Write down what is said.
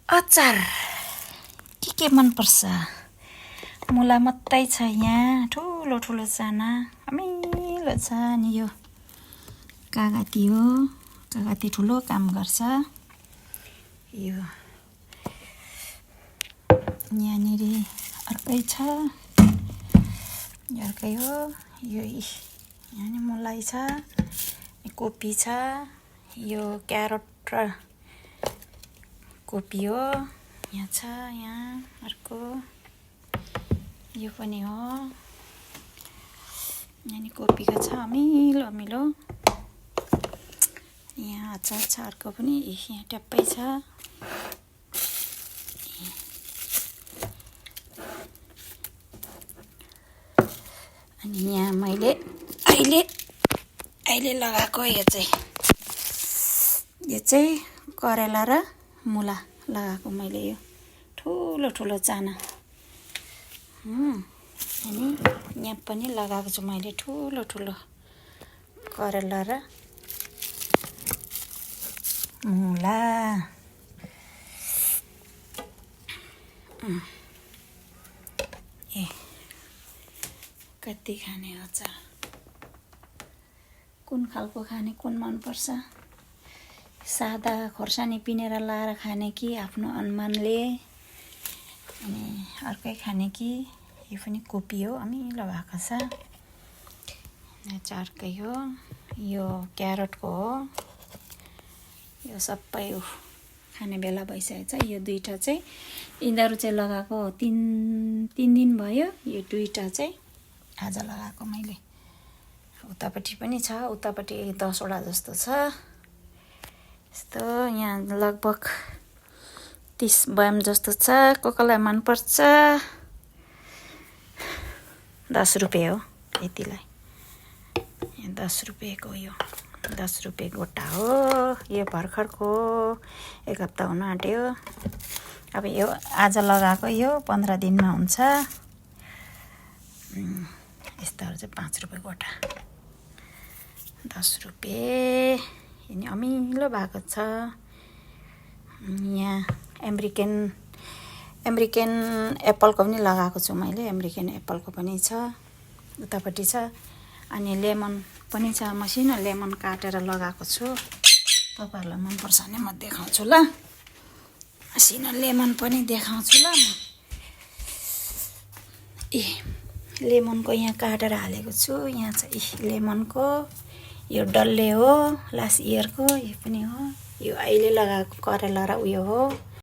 अचार के मन पर्छ मुला मात्रै छ यहाँ ठुलो ठुलो चाना अमिलो छ नि यो कागती हो कागती ठुलो काम गर्छ यो यहाँनेरि अर्कै छ अर्कै हो यो यहाँ नि मुलाई छ कोपी छ यो क्यारोट र कोपी हो यहाँ छ यहाँ अर्को यो पनि हो यहाँ नि कोपीको छ अमिलो अमिलो यहाँ अचार छ अर्को पनि यहाँ ट्याप्पै छ अनि यहाँ मैले अहिले लगाएको यो चाहिँ करेला र मुला लगाएको मैले यो ठुलो ठुलो चाना अनि यहाँ पनि लगाएको छु मैले ठुलो ठुलो करेला र मुला कति खाने अचार कुन खालको खाने कुन मन पर्छ सादा खोर्सानी पिनेर लाएर खाने कि आफ्नो अनुमानले अनि अर्कै खाने कि यो पनि कोपी हो अमिलो भएको छ अर्कै हो यो क्यारोटको हो यो सबै खाने बेला भइसकेको छ यो दुईटा चाहिँ यिनीहरू चाहिँ लगाएको तीन दिन भयो यो दुईटा चाहिँ आज लगाएको मैले उतापट्टि पनि छ उतापट्टि 10 वटा जस्तो छ यस्तो यहाँ लगभग 30 बयाम जस्तो छ कोलाई मन पर्छ 10 रुपैयाँ हो यतिलाई 10 रुपैयाँको यो 10 रुपैयाँ गोटा हो यो भर्खरको 1 हप्ता हुन आँट्यो अब यो आज लगाएको यो 15 दिनमा हुन्छ यस्ताहरू चाहिँ 5 रुपैयाँ गोटा 10 रुपैयाँ यिनी अमिलो भएको छ यहाँ अमेरिकन एप्पलको पनि लगाएको छु मैले अमेरिकन एप्पलको पनि छ उतापट्टि छ अनि लेमन पनि छ मसिनो लेमन काटेर लगाएको छु तपाईहरुलाई मन पर्छ भने म देखाउँछु ल मसिनो लेमन पनि देखाउँछु ल लेमनको यहाँ काटेर हालेको छु यहाँ चाहिँ लेमनको यो डल्ले हो लास्ट इयरको यो पनि हो यो अहिले लगाएको करेला र उयो हो